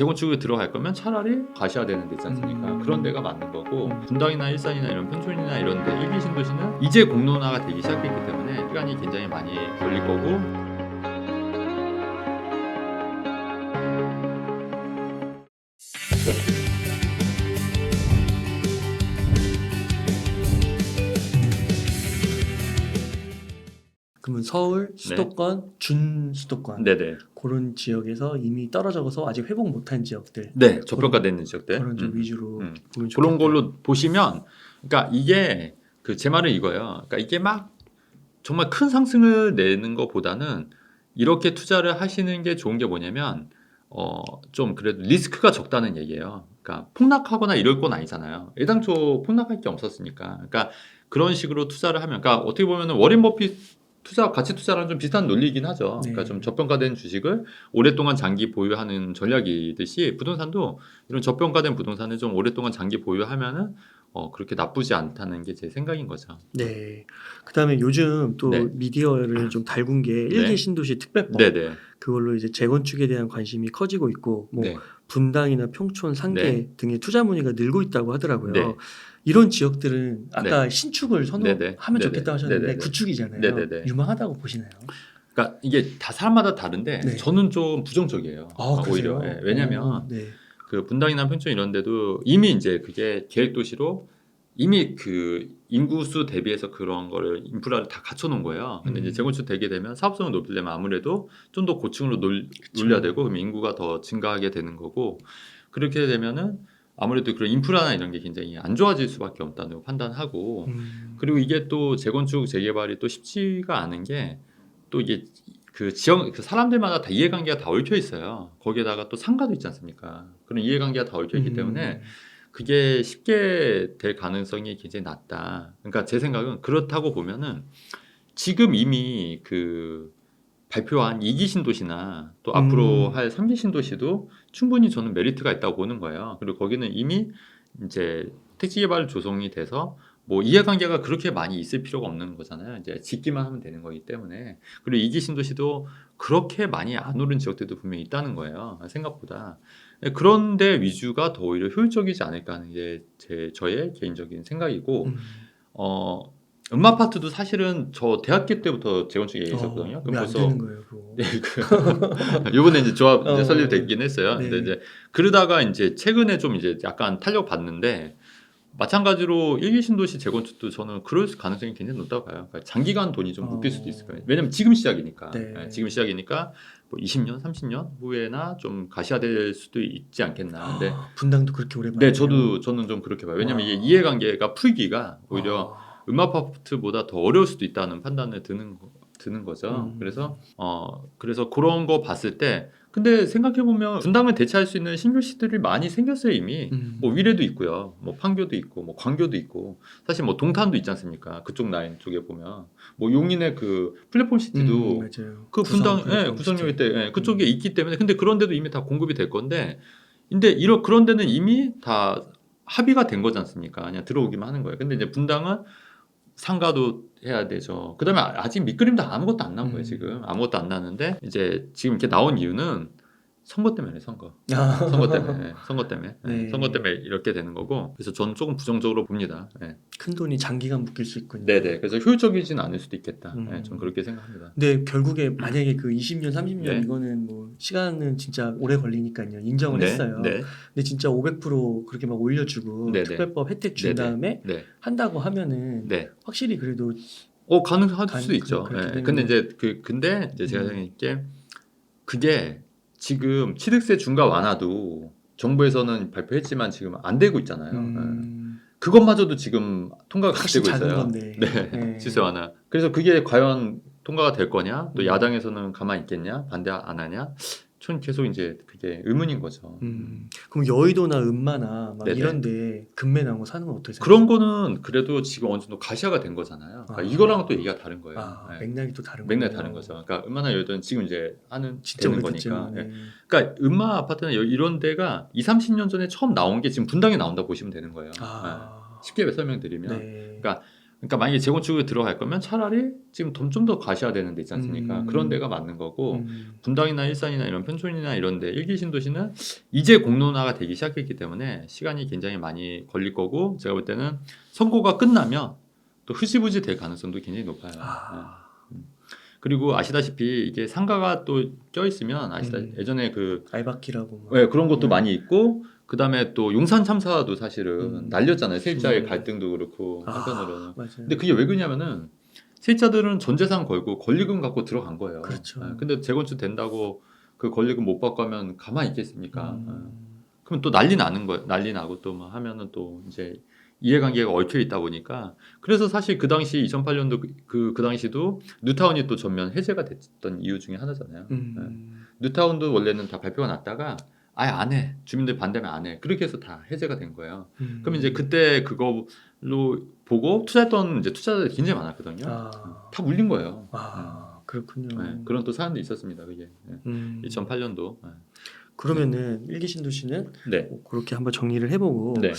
재건축에 들어갈 거면 차라리 가셔야 되는 데 있지 않습니까? 그런 데가 맞는 거고 분당이나 일산이나 이런 평촌이나 이런 데 1기 신도시는 이제 공론화가 되기 시작했기 때문에 시간이 굉장히 많이 걸릴 거고 그러면 서울 수도권, 준수도권 네네. 그런 지역에서 이미 떨어져서 아직 회복 못한 지역들 네, 저평가되는 지역들 그런 좀 위주로 보면 좋겠다. 그런 걸로 보시면 그러니까 이게 제 말은 이거예요. 그러니까 이게 막 정말 큰 상승을 내는 것보다는 이렇게 투자를 하시는 게 좋은 게 뭐냐면 좀 그래도 리스크가 적다는 얘기예요. 그러니까 폭락하거나 이럴 건 아니잖아요. 애당초 폭락할 게 없었으니까. 그러니까 그런 식으로 투자를 하면, 그러니까 어떻게 보면 워렌 버핏 가치 투자랑 좀 비슷한 논리이긴 하죠. 네. 그러니까 좀 저평가된 주식을 오랫동안 장기 보유하는 전략이듯이 부동산도 이런 저평가된 부동산을 좀 오랫동안 장기 보유하면은 그렇게 나쁘지 않다는 게 제 생각인 거죠. 네. 그다음에 요즘 또 네. 미디어를 좀 달군 게 네. 1기 신도시 특별법 네네. 그걸로 이제 재건축에 대한 관심이 커지고 있고 뭐 네. 분당이나 평촌, 상계 네. 등의 투자 문의가 늘고 있다고 하더라고요. 네. 이런 지역들은 아까 네. 신축을 선호하면 네네. 좋겠다고 하셨는데 네네네. 구축이잖아요. 네네네. 유망하다고 보시나요? 그러니까 이게 다 사람마다 다른데 네. 저는 좀 부정적이에요. 오히려. 예, 왜냐면 네. 그 분당이나 평촌 이런 데도 이미 이제 그게 계획 도시로 이미 그 인구수 대비해서 그런 거를 인프라를 다 갖춰 놓은 거예요. 근데 이제 재건축 되게 되면 사업성을 높이려면 아무래도 좀 더 고층으로 놀려야 되고 그럼 인구가 더 증가하게 되는 거고 그렇게 되면은 아무래도 그런 인프라나 이런 게 굉장히 안 좋아질 수밖에 없다고 판단하고 그리고 이게 또 재건축 재개발이 또 쉽지가 않은 게 또 이게 그 지역 그 사람들마다 다 이해관계가 다 얽혀 있어요. 거기에다가 또 상가도 있지 않습니까? 그런 이해관계가 다 얽혀 있기 때문에 그게 쉽게 될 가능성이 굉장히 낮다. 그러니까 제 생각은 그렇다고 보면은 지금 이미 그 발표한 2기 신도시나 또 앞으로 할 3기 신도시도 충분히 저는 메리트가 있다고 보는 거예요. 그리고 거기는 이미 이제 택지 개발 조성이 돼서 뭐 이해관계가 그렇게 많이 있을 필요가 없는 거잖아요. 이제 짓기만 하면 되는 거기 때문에. 그리고 2기 신도시도 그렇게 많이 안 오른 지역들도 분명히 있다는 거예요. 생각보다. 그런데 위주가 더 오히려 효율적이지 않을까 하는 게 저의 개인적인 생각이고 음마아파트도 사실은 저 대학교 때부터 재건축 얘기했었거든요. 그럼 왜 안 벌써 되는 거예요, 그거? 네, 요번에 이제 조합 이제 설립됐긴 했어요. 네. 근데 이제 그러다가 이제 최근에 좀 이제 약간 탄력 받는데 마찬가지로 1기 신도시 재건축도 저는 그럴 가능성이 굉장히 높다고 봐요. 그러니까 장기간 돈이 좀 묶일 수도 있을 거예요. 왜냐면 지금 시작이니까. 네. 네, 지금 시작이니까 뭐 20년, 30년 후에나 좀 가셔야 될 수도 있지 않겠나. 근데 분당도 그렇게 오래 봐요. 네, 저는 좀 그렇게 봐요. 왜냐면 이게 이해관계가 풀기가 오히려 음아파트보다 더 어려울 수도 있다는 판단을 드는 거죠. 그래서 그런 거 봤을 때 근데 생각해 보면 분당을 대체할 수 있는 신도시들이 많이 생겼어요 이미. 뭐 위례도 있고요, 뭐 판교도 있고, 뭐 광교도 있고, 사실 뭐 동탄도 있지 않습니까? 그쪽 라인 쪽에 보면 뭐 용인의 그 플랫폼 시티도 맞아요. 그 분당, 구성역 때 그쪽에 있기 때문에 근데 그런 데도 이미 다 공급이 될 건데, 근데 그런 데는 이미 다 합의가 된 거지 않습니까? 그냥 들어오기만 하는 거예요. 근데 이제 분당은 상가도 해야 되죠. 그다음에 아직 밑그림도 아무것도 안 나온 거예요. 지금 아무것도 안 나는데 이제 지금 이렇게 나온 이유는 선거 때문에 선거 때문에 네. 선거 때문에 이렇게 되는 거고, 그래서 저는 조금 부정적으로 봅니다. 큰 돈이 장기간 묶일 수 있군요. 네네. 그래서 효율적이진 않을 수도 있겠다. 저는 그렇게 생각합니다. 근데 결국에 만약에 그 20년, 30년 네. 이거는 뭐 시간은 진짜 오래 걸리니까요. 인정을 했어요. 네. 근데 진짜 500% 그렇게 막 올려주고 네네. 특별법 혜택 준 네네. 다음에 네. 한다고 하면은 네. 확실히 그래도 가능할 수도 있죠. 그렇게 되면 근데 이제 제가 생각하는 게 그게 지금 취득세 중과 완화도 정부에서는 발표했지만 지금 안 되고 있잖아요. 그것마저도 지금 통과가 안 되고 작은 있어요. 건데. 네. 취득세 완화. 그래서 그게 과연 통과가 될 거냐? 또 야당에서는 가만히 있겠냐? 반대 안 하냐? 전 계속 이제 그게 의문인 거죠. 그럼 여의도나 음마나 막 네네. 이런데 금매 나온 거 사는 건 어떻게 그런 생각해요? 거는 그래도 지금 어느 정도 가시화가 된 거잖아요. 그러니까 이거랑 또 얘기가 다른 거예요. 네. 맥락이 또 다른 맥락이 거예요. 다른 거죠. 그러니까 음마나 여의도는 지금 이제 하는 진짜 되는 오래됐죠. 거니까. 네. 그러니까 음마 아파트나 이런 데가 20-30년 전에 처음 나온 게 지금 분당에 나온다 보시면 되는 거예요. 쉽게 설명드리면 네. 그러니까 그러니까 만약에 재건축에 들어갈 거면 차라리 지금 돈 좀 더 가셔야 되는 데 있지 않습니까? 그런 데가 맞는 거고 분당이나 일산이나 이런 편촌이나 이런 데 1기 신도시는 이제 공론화가 되기 시작했기 때문에 시간이 굉장히 많이 걸릴 거고 제가 볼 때는 선고가 끝나면 또 흐지부지 될 가능성도 굉장히 높아요. 그리고 아시다시피 이게 상가가 또 껴있으면 예전에 그 알바키라고 막. 네, 그런 것도 많이 있고 그 다음에 또 용산 참사도 사실은 날렸잖아요. 세입자의 갈등도 그렇고 한편으로는. 맞아요. 근데 그게 왜 그러냐면은 세입자들은 전 재산 걸고 권리금 갖고 들어간 거예요. 그렇죠. 근데 재건축 된다고 그 권리금 못 받고 하면 가만히 있겠습니까? 그럼 또 난리 나는 거예요. 난리 나고 또 막 하면은 또 이제 이해관계가 얽혀 있다 보니까 그래서 사실 그 당시 2008년도 그 당시도 뉴타운이 또 전면 해제가 됐던 이유 중에 하나잖아요. 뉴타운도 원래는 다 발표가 났다가 아예 안 해. 주민들 반대면 안 해. 그렇게 해서 다 해제가 된 거예요. 그럼 이제 그때 그걸로 보고 투자했던 이제 투자자들이 굉장히 많았거든요. 다 물린 거예요. 그렇군요. 네, 그런 또 사연도 있었습니다. 그게 2008년도. 그러면은 일기 신도시는 네. 뭐 그렇게 한번 정리를 해보고 네.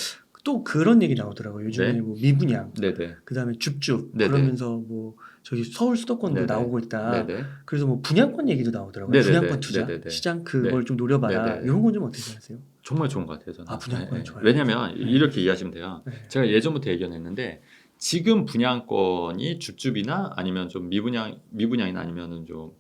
또 그런 얘기 나오더라고요. 요즘에 네. 뭐 미분양, 네네. 그다음에 줍줍 네네. 그러면서 뭐 저기 서울 수도권도 네네. 나오고 있다. 네네. 그래서 뭐 분양권 얘기도 나오더라고요. 네네네. 분양권 투자 네네네. 시장 그걸 네. 좀 노려봐라. 네네. 이런 건 좀 어떻게 생각하세요? 정말 좋은 것 같아요. 저는. 분양권 좋아요. 왜냐하면 이렇게 이해하시면 돼요. 네. 제가 예전부터 얘기했는데 지금 분양권이 줍줍이나 아니면 좀 미분양이나 아니면은 좀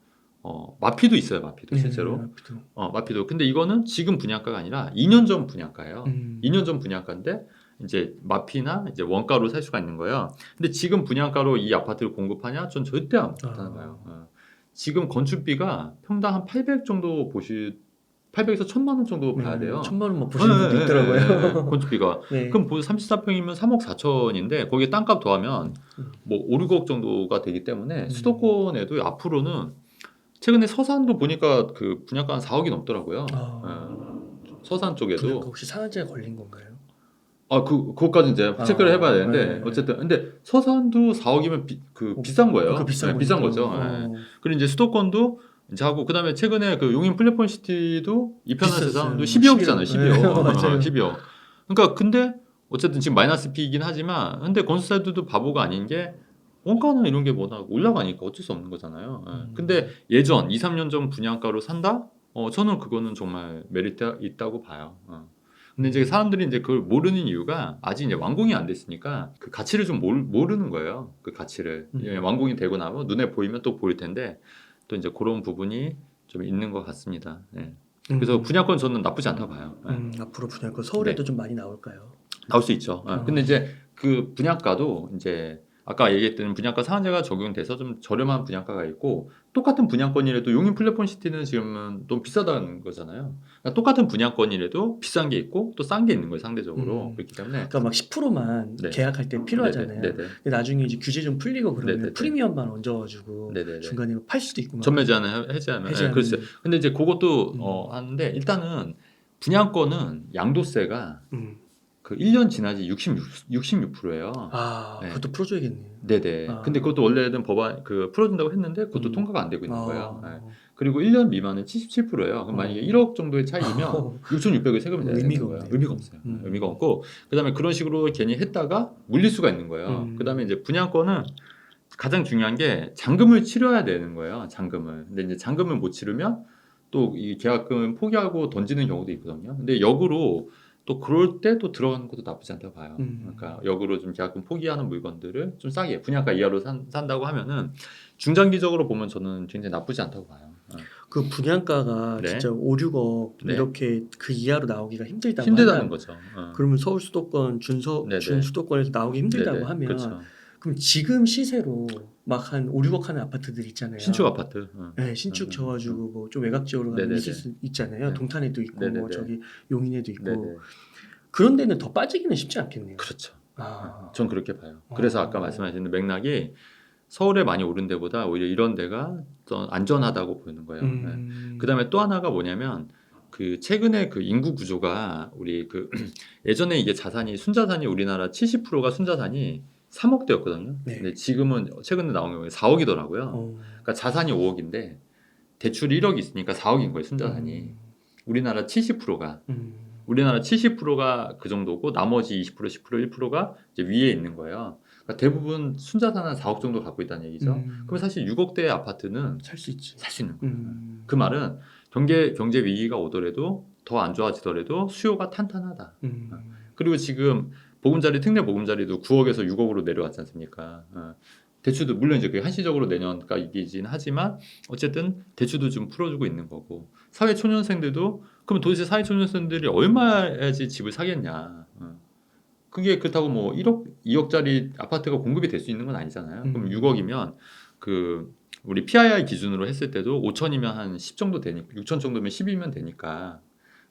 마피도 있어요. 마피도 실제로. 마피도. 근데 이거는 지금 분양가가 아니라 2년 전 분양가예요. 2년 전 분양가인데 이제 마피나 이제 원가로 살 수가 있는 거예요. 근데 지금 분양가로 이 아파트를 공급하냐? 전 절대 안 못하는 거예요. 지금 건축비가 평당 한 800 정도 800에서 1000만 원 정도 봐야 돼요. 1000만 원 막 보시는 분도 있더라고요. 건축비가. 네. 그럼 34평이면 3억 4천인데 거기에 땅값 더하면 뭐 5, 6억 정도가 되기 때문에 수도권에도 앞으로는 최근에 서산도 보니까 그 분양가 한 4억이 넘더라고요. 서산 쪽에도. 분양가 혹시 상한제가 걸린 건가요? 그것까지 이제 체크를 해봐야 되는데 네. 어쨌든 근데 서산도 4억이면 비싼 거예요. 비싼 거죠. 그리고 이제 수도권도 이제 하고 그다음에 최근에 그 용인 플랫폼 시티도 이편한 세상도 12억이잖아요. 12억. 맞아요. 12억. 그러니까 근데 어쨌든 지금 마이너스 P이긴 하지만 근데 건설사들도 바보가 아닌 게 원가나 이런 게 워낙 올라가니까 어쩔 수 없는 거잖아요. 근데 예전 2, 3년 전 분양가로 산다? 저는 그거는 정말 메리트 있다고 봐요. 근데 이제 사람들이 이제 그걸 모르는 이유가 아직 이제 완공이 안 됐으니까 그 가치를 좀 모르는 거예요. 그 가치를. 완공이 되고 나면 눈에 보이면 또 보일 텐데 또 이제 그런 부분이 좀 있는 것 같습니다. 네. 그래서 분양권 저는 나쁘지 않다고 봐요. 앞으로 분양권 서울에도 좀 많이 나올까요? 나올 수 있죠. 근데 이제 그 분양가도 이제 아까 얘기했던 분양가 상한제가 적용돼서 좀 저렴한 분양가가 있고 똑같은 분양권이라도 용인 플랫폼 시티는 지금은 좀 비싸다는 거잖아요. 그러니까 똑같은 분양권이라도 비싼 게 있고 또 싼 게 있는 거예요 상대적으로. 그렇기 때문에 그러니까 막 10%만 계약할 때 필요하잖아요. 근데 나중에 이제 규제 좀 풀리고 그러면 프리미엄만 얹어가지고 중간에 팔 수도 있고. 전매 제한을 해제하면. 그렇죠. 근데 이제 그것도 하는데 일단은 분양권은 양도세가 그 1년 지나지 66%예요. 그것도 풀어줘야겠네요. 네네. 근데 그것도 원래는 법안 풀어준다고 했는데 그것도 통과가 안 되고 있는 거예요. 그리고 1년 미만은 77%예요. 그럼 만약에 1억 정도의 차이면 6,600을 세금을 내야 되는 거예요. 의미가 없어요. 의미가 없고 그다음에 그런 식으로 괜히 했다가 물릴 수가 있는 거예요. 그다음에 이제 분양권은 가장 중요한 게 잔금을 치러야 되는 거예요. 잔금을. 근데 이제 잔금을 못 치르면 또 이 계약금 포기하고 던지는 경우도 있거든요. 근데 역으로 또 그럴 때 또 들어가는 것도 나쁘지 않다고 봐요. 그러니까 역으로 좀 계약금 포기하는 물건들을 좀 싸게 분양가 이하로 산다고 하면은 중장기적으로 보면 저는 굉장히 나쁘지 않다고 봐요. 그 분양가가 진짜 5, 6억 이렇게 그 이하로 나오기가 힘들다는 거죠. 그러면 서울 수도권 준수도권에서 나오기 힘들다고 하면 그렇죠. 그럼 지금 시세로 막 한 5, 6억 하는 아파트들 있잖아요. 신축 아파트. 네, 신축 져가지고 뭐 좀 외곽 지역으로 가면 있을 수 있잖아요. 동탄에도 있고 뭐 저기 용인에도 있고 그런 데는 더 빠지기는 쉽지 않겠네요. 그렇죠. 전 그렇게 봐요. 그래서 아까 말씀하신 맥락이 서울에 많이 오른 데보다 오히려 이런 데가 더 안전하다고 보이는 거예요. 그다음에 또 하나가 뭐냐면 그 최근에 그 인구 구조가 우리 그 예전에 이게 순자산이 우리나라 70%가 순자산이 3억대였거든요. 근데 지금은 최근에 나온 경우에 4억이더라고요. 그러니까 자산이 5억인데 대출 1억이 있으니까 4억인 거예요. 순자산이. 우리나라 70%가 우리나라 70%가 그 정도고 나머지 20%, 10%, 1%가 이제 위에 있는 거예요. 그러니까 대부분 순자산 한 4억 정도 갖고 있다는 얘기죠. 그러면 사실 6억대 아파트는 살 수 있지. 살 수 있는 거예요. 그 말은 경제 위기가 오더라도 더 안 좋아지더라도 수요가 탄탄하다. 그리고 지금 보금자리 특례 보금자리도 9억에서 6억으로 내려왔지 않습니까? 대출도 물론 이제 그게 한시적으로 내년까지이긴 하지만 어쨌든 대출도 좀 풀어주고 있는 거고 사회초년생들도 그럼 도대체 사회초년생들이 얼마야지 집을 사겠냐? 그게 그렇다고 뭐 1억, 2억짜리 아파트가 공급이 될 수 있는 건 아니잖아요. 그럼 6억이면 그 우리 PII 기준으로 했을 때도 5천이면 한 10 정도 되니까 6천 정도면 10이면 되니까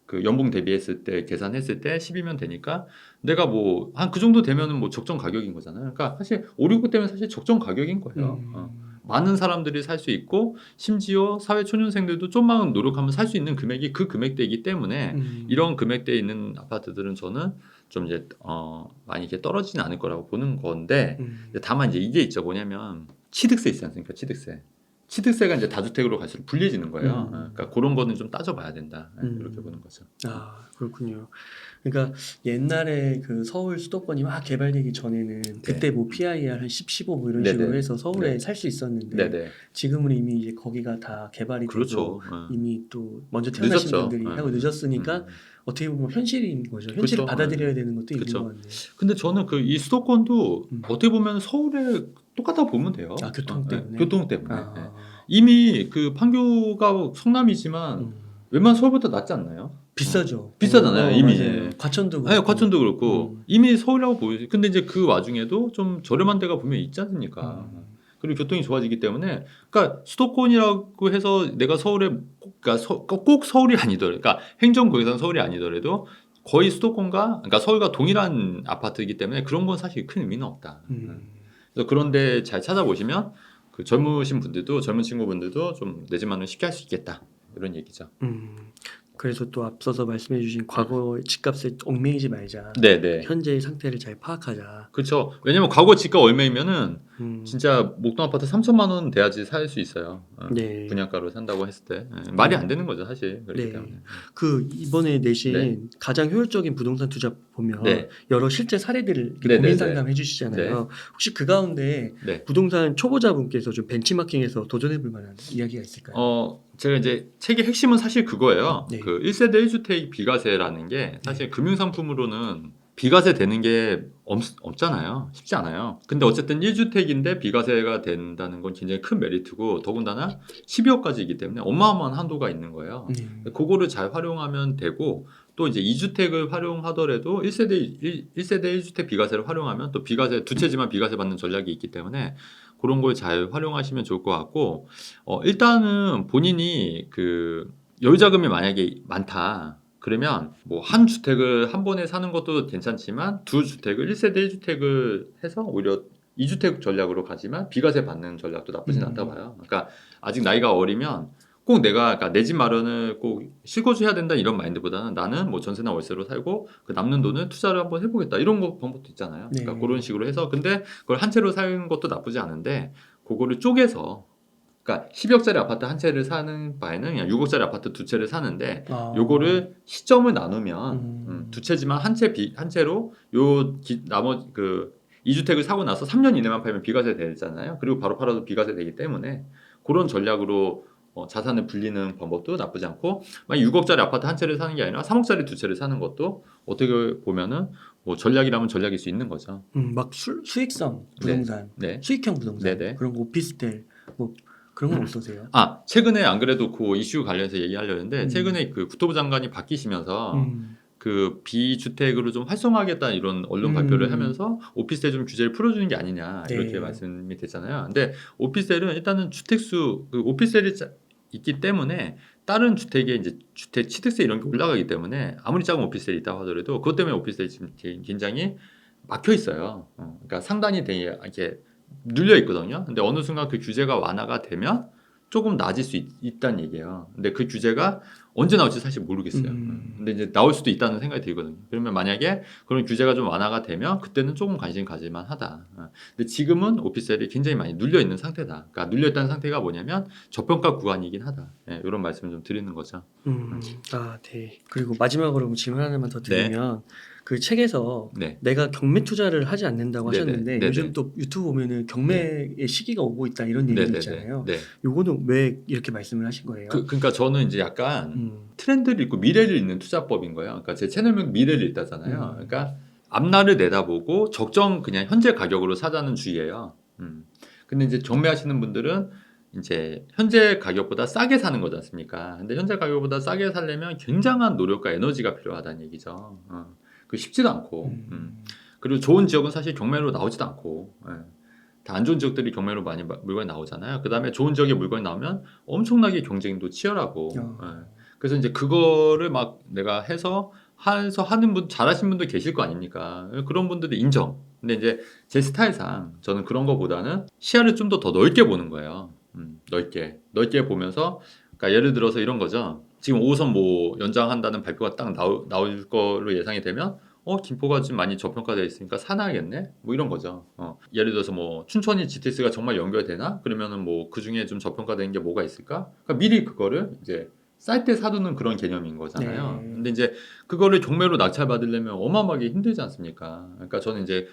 그 연봉 대비했을 때 계산했을 때 10이면 되니까 내가 뭐 한 그 정도 되면은 뭐 적정 가격인 거잖아요. 그러니까 사실 5, 6억 때문에 사실 적정 가격인 거예요. 많은 사람들이 살 수 있고 심지어 사회 초년생들도 좀만 노력하면 살 수 있는 금액이 그 금액대이기 때문에 이런 금액대에 있는 아파트들은 저는 좀 이제 많이 이렇게 떨어지진 않을 거라고 보는 건데 다만 이제 이게 있죠. 뭐냐면 취득세 있지 않습니까? 취득세가 이제 다주택으로 갈수록 불리해지는 거예요. 그러니까 그런 거는 좀 따져봐야 된다. 이렇게 보는 거죠. 아 그렇군요. 그러니까 옛날에 그 서울 수도권이 막 개발되기 전에는 그때 뭐 PIR 한 10, 15 뭐 이런 네네. 식으로 해서 서울에 네. 살 수 있었는데 네네. 지금은 이미 이제 거기가 다 개발이 그렇죠. 되고 이미 또 먼저 태어나신 늦었죠. 분들이 하고 늦었으니까 어떻게 보면 현실인 거죠. 현실을 그쵸. 받아들여야 되는 것도 있는 그쵸. 것 같네요. 근데 저는 그 이 수도권도 어떻게 보면 서울에 똑같다 보면 돼요. 아 교통 때문에. 교통 때문에. 네. 아, 이미 그 판교가 성남이지만 웬만한 서울보다 낫지 않나요? 비싸죠. 비싸잖아요, 이미. 맞아요. 과천도 네, 그렇고. 과천도 그렇고 이미 서울이라고 보이지. 근데 이제 그 와중에도 좀 저렴한 데가 분명히 있지 않습니까? 그리고 교통이 좋아지기 때문에, 그러니까 수도권이라고 해서 내가 서울에 꼭 서울이 아니더라도, 그러니까 행정구에서는 서울이 아니더라도 거의 수도권과, 그러니까 서울과 동일한 아파트이기 때문에 그런 건 사실 큰 의미는 없다. 그래서 그런데 잘 찾아보시면 그 젊은 친구분들도 좀 내 집 마련 쉽게 할 수 있겠다. 이런 얘기죠. 그래서 또 앞서서 말씀해주신 과거 집값에 얽매이지 말자. 네네. 현재의 상태를 잘 파악하자. 그렇죠. 왜냐면 과거 집값 얼마이면은 음, 진짜 목동 아파트 3천만 원 돼야지 살 수 있어요. 네. 분양가로 산다고 했을 때 말이 안 되는 거죠, 사실. 그렇기 네. 때문에. 그 이번에 내신 네. 가장 효율적인 부동산 투자 보면 네. 여러 실제 사례들을 이렇게 네, 고민 네, 상담 해주시잖아요. 혹시 그 가운데 네. 부동산 초보자분께서 좀 벤치마킹해서 도전해볼 만한 이야기가 있을까요? 제가 이제 책의 핵심은 사실 그거예요. 네. 그 1세대 1주택 비과세라는 게 사실 금융상품으로는 비과세 되는 게 없잖아요. 쉽지 않아요. 근데 어쨌든 1주택인데 비과세가 된다는 건 굉장히 큰 메리트고 더군다나 12억까지이기 때문에 어마어마한 한도가 있는 거예요. 그거를 잘 활용하면 되고 또 이제 2주택을 활용하더라도 1세대 1주택 비과세를 활용하면 또 비과세 두 채지만 비과세 받는 전략이 있기 때문에 그런 걸 잘 활용하시면 좋을 것 같고 일단은 본인이 그 여유자금이 만약에 많다. 그러면 뭐 한 주택을 한 번에 사는 것도 괜찮지만 두 주택을 1세대 1주택을 해서 오히려 2주택 전략으로 가지만 비과세 받는 전략도 나쁘진 않다 봐요. 그러니까 아직 나이가 어리면 꼭 내가 그러니까 내 집 마련을 꼭 실거주해야 된다 이런 마인드보다는 나는 뭐 전세나 월세로 살고 그 남는 돈을 투자를 한번 해보겠다 이런 거 방법도 있잖아요. 그러니까 네. 그런 식으로 해서 근데 그걸 한 채로 사는 것도 나쁘지 않은데 그거를 쪼개서 그러니까 10억짜리 아파트 한 채를 사는 바에는 그냥 6억짜리 아파트 두 채를 사는데 요거를 시점을 나누면 두 채지만 한 채로 나머지 그 2주택을 사고 나서 3년 이내만 팔면 비과세 되잖아요. 그리고 바로 팔아도 비과세 되기 때문에 그런 전략으로 자산을 불리는 방법도 나쁘지 않고 만약 6억짜리 아파트 한 채를 사는 게 아니라 3억짜리 두 채를 사는 것도 어떻게 보면은 뭐 전략이라면 전략일 수 있는 거죠. 막 수익성 부동산, 네. 수익형 부동산 네네. 그런 거 오피스텔 뭐 그런 건 어떠세요? 최근에 안 그래도 그 이슈 관련해서 얘기하려는데 최근에 그 국토부 장관이 바뀌시면서 그 비주택으로 좀 활성화하겠다는 이런 언론 발표를 하면서 오피스텔 좀 규제를 풀어주는 게 아니냐 이렇게 네. 말씀이 됐잖아요. 근데 오피스텔은 일단은 주택수 그 오피스텔이 있기 때문에 다른 주택에 이제 주택 취득세 이런 게 올라가기 때문에 아무리 작은 오피스텔이 있다고 하더라도 그것 때문에 오피스텔이 지금 굉장히 막혀 있어요. 그러니까 상단이 되게 이렇게 눌려 있거든요. 근데 어느 순간 그 규제가 완화가 되면 조금 나아질 수 있다는 얘기예요. 근데 그 규제가 언제 나올지 사실 모르겠어요. 근데 이제 나올 수도 있다는 생각이 들거든요. 그러면 만약에 그런 규제가 좀 완화가 되면 그때는 조금 관심 가질만 하다. 근데 지금은 오피스텔이 굉장히 많이 눌려 있는 상태다. 그러니까 눌려 있다는 상태가 뭐냐면 저평가 구간이긴 하다. 이런 말씀을 좀 드리는 거죠. 네. 그리고 마지막으로 질문 하나만 더 드리면 그 책에서 네. 내가 경매 투자를 하지 않는다고 네네. 하셨는데 네네. 요즘 또 유튜브 보면은 경매의 시기가 오고 있다 이런 얘기 네네네. 있잖아요. 네. 요거는 왜 이렇게 말씀을 하신 거예요? 그러니까 저는 이제 약간 트렌드를 읽고 미래를 읽는 투자법인 거예요. 그러니까 제 채널명 미래를 읽다잖아요. 그러니까 앞날을 내다보고 적정 그냥 현재 가격으로 사자는 주의예요. 근데 이제 경매하시는 분들은 이제 현재 가격보다 싸게 사는 거지 않습니까? 근데 현재 가격보다 싸게 살려면 굉장한 노력과 에너지가 필요하다는 얘기죠. 그 쉽지도 않고. 그리고 좋은 지역은 사실 경매로 나오지도 않고. 다 안 좋은 지역들이 경매로 많이 물건이 나오잖아요. 그 다음에 좋은 지역에 물건이 나오면 엄청나게 경쟁도 치열하고. 그래서 이제 그거를 막 내가 해서 하는 분, 잘하신 분도 계실 거 아닙니까? 그런 분들도 인정. 근데 이제 제 스타일상 저는 그런 거보다는 시야를 좀 더 넓게 보는 거예요. 넓게 보면서, 그러니까 예를 들어서 이런 거죠. 지금 5호선 뭐 연장한다는 발표가 딱 나올 거로 예상이 되면, 김포가 좀 많이 저평가되어 있으니까 사놔야겠네? 뭐 이런 거죠. 예를 들어서 뭐 춘천이 GTX가 정말 연결되나? 그러면은 뭐 그 중에 좀 저평가된 게 뭐가 있을까? 그러니까 미리 그거를 이제 쌀 때 사두는 그런 개념인 거잖아요. 네. 근데 이제 그거를 경매로 낙찰받으려면 어마어마하게 힘들지 않습니까? 그러니까 저는 이제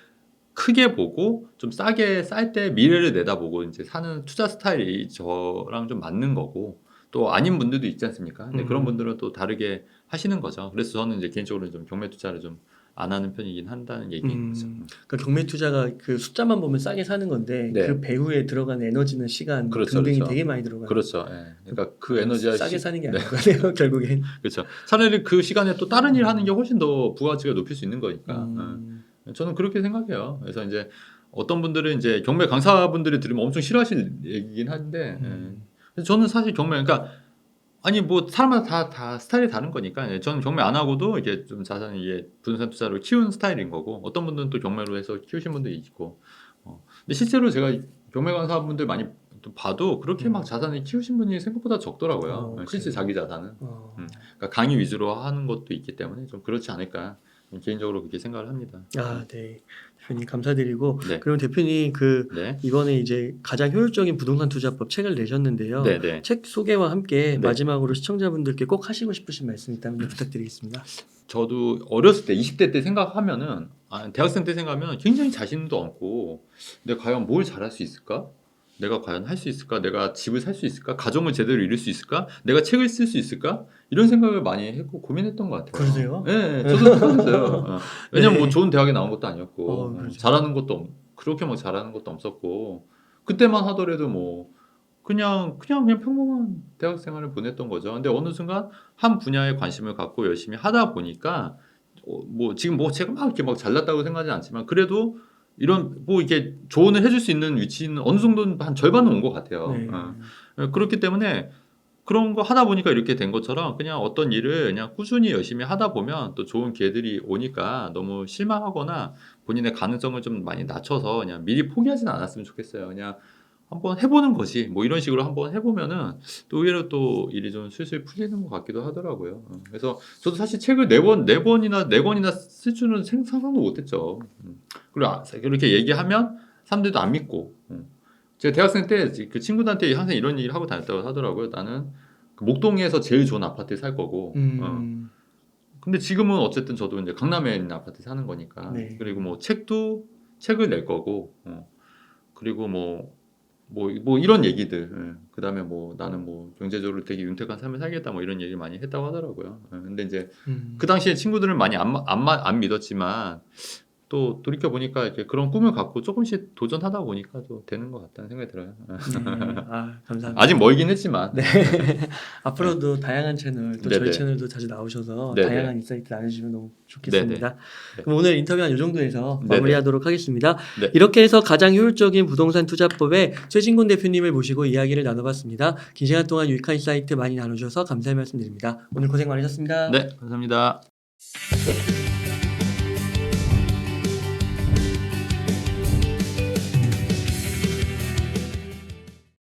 크게 보고 좀 싸게 쌀 때 미래를 내다보고 이제 사는 투자 스타일이 저랑 좀 맞는 거고, 또 아닌 분들도 있지 않습니까? 근데 그런 분들은 또 다르게 하시는 거죠. 그래서 저는 이제 개인적으로 좀 경매 투자를 좀 안 하는 편이긴 한다는 얘기인 거죠. 그러니까 경매 투자가 그 숫자만 보면 싸게 사는 건데 네. 그 배후에 들어가는 에너지나 시간 그렇죠, 등등이 그렇죠. 되게 많이 들어가요. 그렇죠. 예. 그러니까 그 에너지와 싸게 사는 게 네. 아닌 거네요, 결국엔. 그렇죠. 차라리 그 시간에 또 다른 일 하는 게 훨씬 더 부가가치가 높일 수 있는 거니까. 저는 그렇게 생각해요. 그래서 이제 어떤 분들은 이제 경매 강사분들이 들으면 엄청 싫어하실 얘기긴 한데, 그래서 저는 사실 경매, 그러니까 아니 뭐 사람마다 다 스타일이 다른 거니까 저는 경매 안 하고도 이게 좀 자산을 이게 부동산 투자로 키운 스타일인 거고, 어떤 분들은 또 경매로 해서 키우신 분들이 있고. 근데 실제로 제가 경매 강사분들 많이 또 봐도 그렇게 막 자산을 키우신 분이 생각보다 적더라고요. 실제 자기 자산은. 그러니까 강의 위주로 하는 것도 있기 때문에 좀 그렇지 않을까 개인적으로 그렇게 생각을 합니다. 네. 대표님 감사드리고, 네. 그럼 대표님 네. 이번에 이제 가장 효율적인 부동산 투자법 책을 내셨는데요. 네. 책 소개와 함께 네. 마지막으로 시청자분들께 꼭 하시고 싶으신 말씀 있다면 좀 부탁드리겠습니다. 저도 어렸을 때 20대 때 생각하면은 대학생 때 생각하면 굉장히 자신도 없고, 내가 과연 뭘 잘할 수 있을까? 내가 과연 할 수 있을까? 내가 집을 살 수 있을까? 가정을 제대로 이룰 수 있을까? 내가 책을 쓸 수 있을까? 이런 생각을 많이 했고 고민했던 것 같아요. 그러세요? 네, 저도 똑같았어요. 왜냐면 네. 뭐 좋은 대학에 나온 것도 아니었고, 그렇죠. 잘하는 것도 그렇게 막 잘하는 것도 없었고, 그때만 하더라도 뭐 그냥 평범한 대학 생활을 보냈던 거죠. 근데 어느 순간 한 분야에 관심을 갖고 열심히 하다 보니까 뭐 지금 뭐 제가 막 이렇게 막 잘났다고 생각하지 않지만 그래도 이런 뭐 이렇게 조언을 해줄 수 있는 위치는 어느 정도는 한 절반은 온 것 같아요. 네. 그렇기 때문에 그런 거 하다 보니까 이렇게 된 것처럼 그냥 어떤 일을 그냥 꾸준히 열심히 하다 보면 또 좋은 기회들이 오니까 너무 실망하거나 본인의 가능성을 좀 많이 낮춰서 그냥 미리 포기하지는 않았으면 좋겠어요. 그냥 한번 해보는 거지. 뭐 이런 식으로 한번 해보면은 또 의외로 또 일이 좀 슬슬 풀리는 것 같기도 하더라고요. 그래서 저도 사실 책을 네 권이나 쓸 줄은 상상도 못했죠. 그리고 이렇게 얘기하면 사람들도 안 믿고. 제가 대학생 때 그 친구들한테 항상 이런 얘기를 하고 다녔다고 하더라고요. 나는 그 목동에서 제일 좋은 아파트에 살 거고. 근데 지금은 어쨌든 저도 이제 강남에 있는 아파트에 사는 거니까. 네. 그리고 뭐 책을 낼 거고. 그리고 뭐 이런 얘기들. 그다음에 뭐 나는 뭐 경제적으로 되게 윤택한 삶을 살겠다 뭐 이런 얘기 많이 했다고 하더라고요. 근데 이제 그 당시에 친구들은 많이 안 믿었지만 또 돌이켜 보니까 이렇게 그런 꿈을 갖고 조금씩 도전하다 보니까 또 되는 것 같다는 생각이 들어요. 감사합니다. 아직 멀긴 했지만. 네. 앞으로도 다양한 채널, 또 저희 네네. 채널도 자주 나오셔서 네네. 다양한 인사이트 나눠주시면 너무 좋겠습니다. 네. 그럼 오늘 인터뷰 한 이 정도에서 네네. 마무리하도록 하겠습니다. 네. 이렇게 해서 가장 효율적인 부동산 투자법의 최진곤 대표님을 모시고 이야기를 나눠봤습니다. 긴 시간 동안 유익한 인사이트 많이 나눠주셔서 감사의 말씀드립니다. 오늘 고생 많으셨습니다. 네, 감사합니다.